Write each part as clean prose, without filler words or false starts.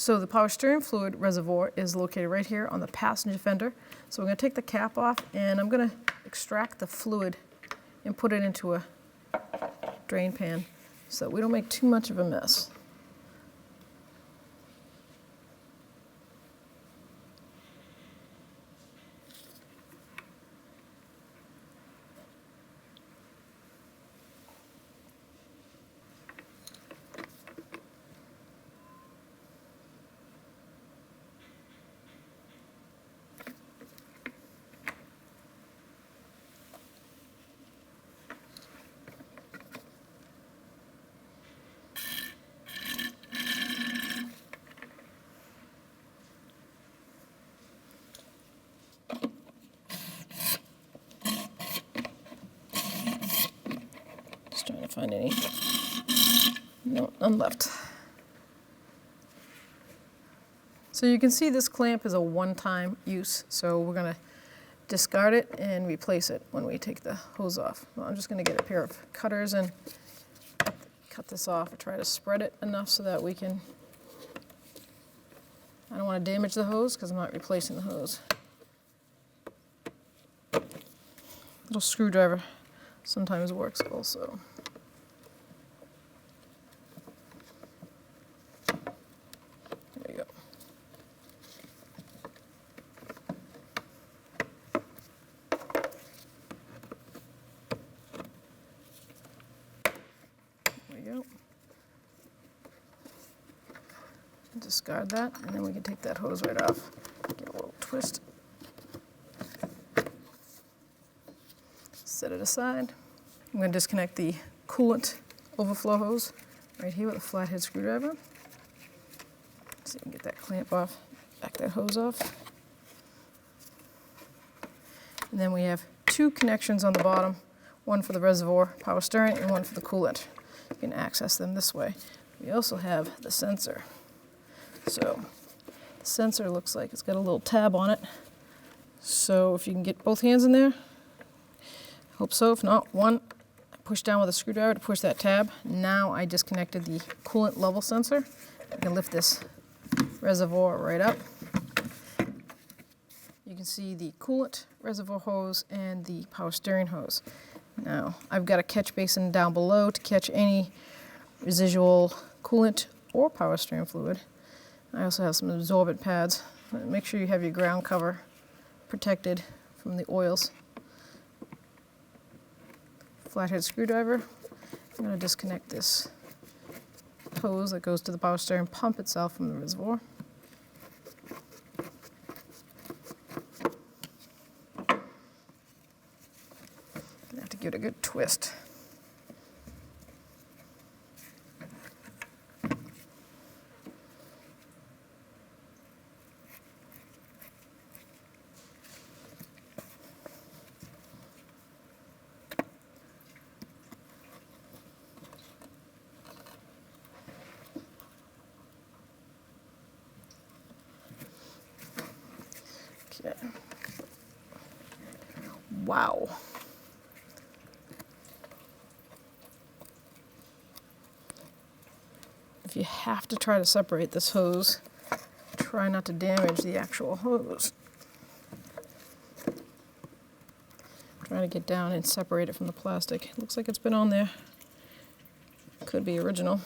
So the power steering fluid reservoir is located right here on the passenger fender. So we're going to take the cap off, and I'm going to extract the fluid and put it into a drain pan so that we don't make too much of a mess. Trying to find any. No, none left. So you can see this clamp is a one-time use, so we're going to discard it and replace it when we take the hose off. Well, I'm just going to get a pair of cutters and cut this off and try to spread it enough so that we can. I don't want to damage the hose because I'm not replacing the hose. Little screwdriver sometimes works also. There you go. There we go. Discard that, and then we can take that hose right off. Get a little twist. Set it aside. I'm going to disconnect the coolant overflow hose right here with a flathead screwdriver. So you can get that clamp off, back that hose off. And then we have two connections on the bottom, one for the reservoir power steering and one for the coolant. You can access them this way. We also have the sensor. So the sensor looks like it's got a little tab on it. So if you can get both hands in there, hope so. If not, one, I push down with a screwdriver to push that tab. Now I disconnected the coolant level sensor. I can lift this reservoir right up. You can see the coolant reservoir hose and the power steering hose. Now, I've got a catch basin down below to catch any residual coolant or power steering fluid. I also have some absorbent pads. Make sure you have your ground cover protected from the oils. Flathead screwdriver. I'm going to disconnect this hose that goes to the power steering pump itself from the reservoir. Gonna have to give it a good twist. Okay. Wow. If you have to try to separate this hose, try not to damage the actual hose. Try to get down and separate it from the plastic. Looks like it's been on there. Could be original.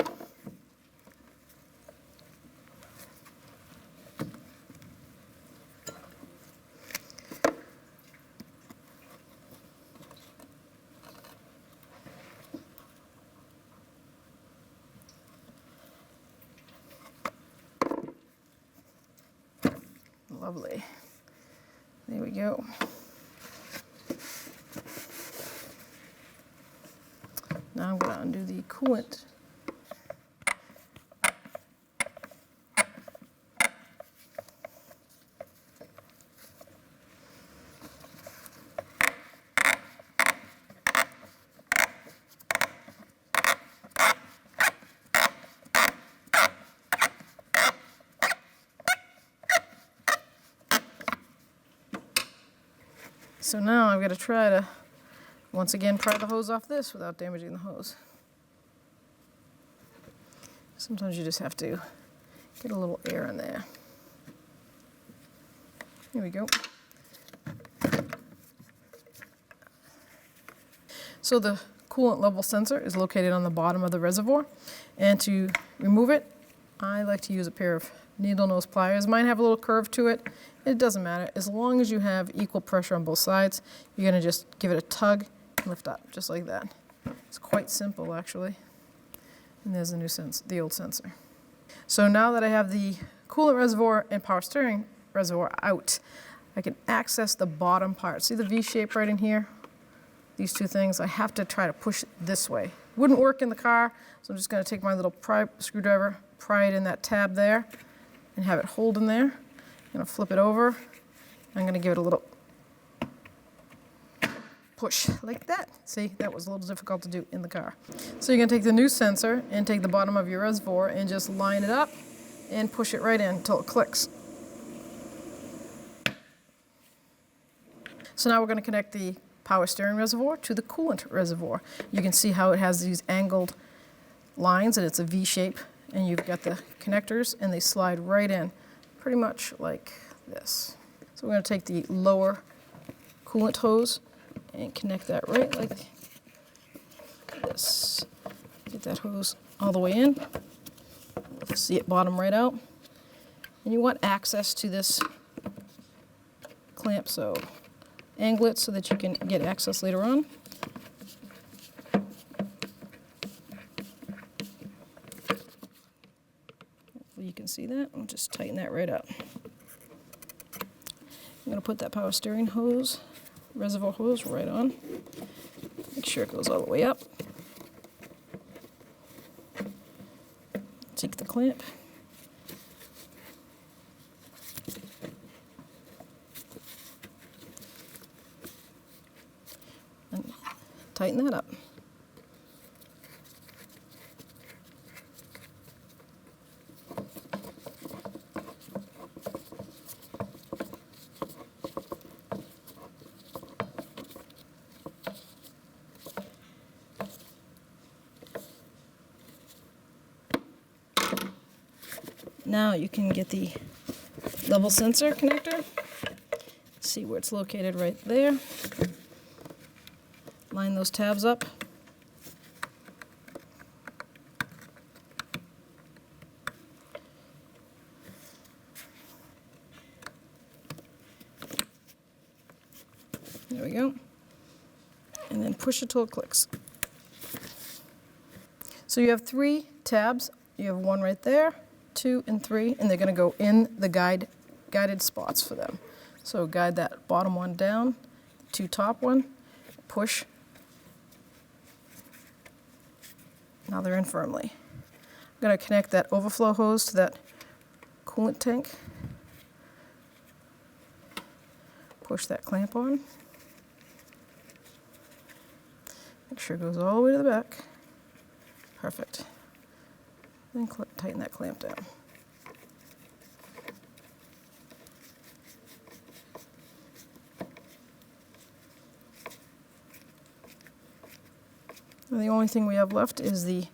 Lovely. There we go. Now I'm going to undo the coolant. So now I've got to try to, once again, pry the hose off this without damaging the hose. Sometimes you just have to Get a little air in there. Here we go. So the coolant level sensor is located on the bottom of the reservoir, and to remove it, I like to use a pair of needle nose pliers. Mine have a little curve to it. It doesn't matter. As long as you have equal pressure on both sides, you're going to just give it a tug and lift up, just like that. It's quite simple, actually. And there's the old sensor. So now that I have the coolant reservoir and power steering reservoir out, I can access the bottom part. See the V shape right in here? These two things, I have to try to push it this way. Wouldn't work in the car, so I'm just going to take my little screwdriver, pry it in that tab there, and have it hold in there. I'm going to flip it over. I'm going to give it a little push like that. See, that was a little difficult to do in the car. So you're going to take the new sensor and take the bottom of your reservoir and just line it up and push it right in until it clicks. So now we're going to connect the power steering reservoir to the coolant reservoir. You can see how it has these angled lines and it's a V shape, and you've got the connectors and they slide right in pretty much like this. So we're going to take the lower coolant hose and connect that right like this. Get that hose all the way in. See it bottom right out. And you want access to this clamp, so angle it so that you can get access later on. Hopefully you can see that. I'll just tighten that right up. I'm going to put that power steering hose, reservoir hose, right on. Make sure it goes all the way up. Take the clamp. And tighten that up. Now you can get the level sensor connector. See where it's located right there. Line those tabs up. There we go. And then push it till it clicks. So you have 3 tabs. You have 1 right there, 2 and 3, and they're going to go in the guided spots for them. So guide that bottom one down, 2 top one, push. Now they're in firmly. I'm going to connect that overflow hose to that coolant tank. Push that clamp on. Make sure it goes all the way to the back. Perfect. Then tighten that clamp down. And the only thing we have left is the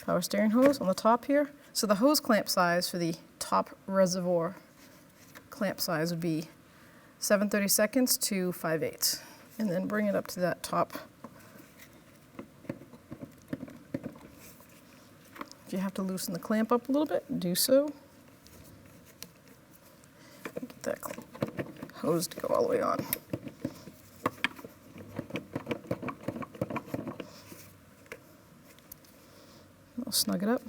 power steering hose on the top here. So the hose clamp size for the top reservoir clamp size would be 7/32 to 5/8. And then bring it up to that top. If you have to loosen the clamp up a little bit, do so. Get that hose to go all the way on. I'll snug it up.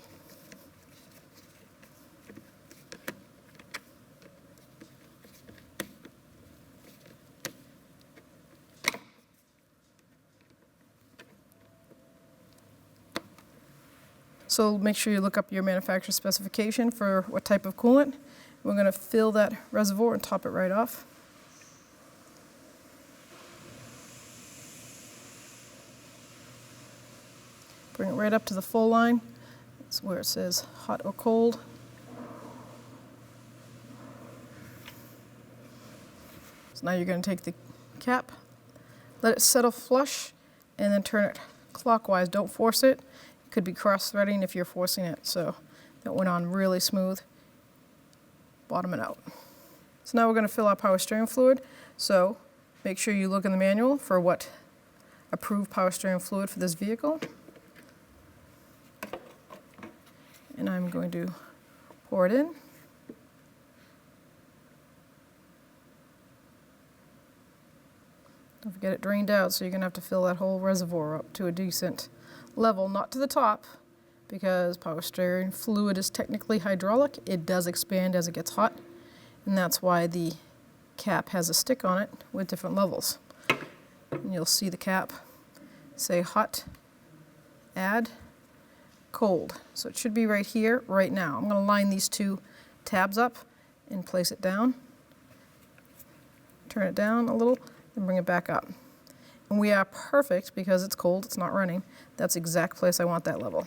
So make sure you look up your manufacturer specification for what type of coolant. We're going to fill that reservoir and top it right off. Bring it right up to the full line. That's where it says hot or cold. So now you're going to take the cap, let it settle flush, and then turn it clockwise. Don't force it. It could be cross-threading if you're forcing it. So that went on really smooth. bottom it out. So now we're going to fill our power steering fluid. So make sure you look in the manual for what approved power steering fluid for this vehicle. And I'm going to pour it in. Don't forget it drained out, so you're going to have to fill that whole reservoir up to a decent level, not to the top, because power steering fluid is technically hydraulic. It does expand as it gets hot, and that's why the cap has a stick on it with different levels. And you'll see the cap say hot, add, cold. So it should be right here, right now. I'm going to line these two tabs up and place it down. Turn it down a little and bring it back up. And we are perfect because it's cold, it's not running. That's the exact place I want that level.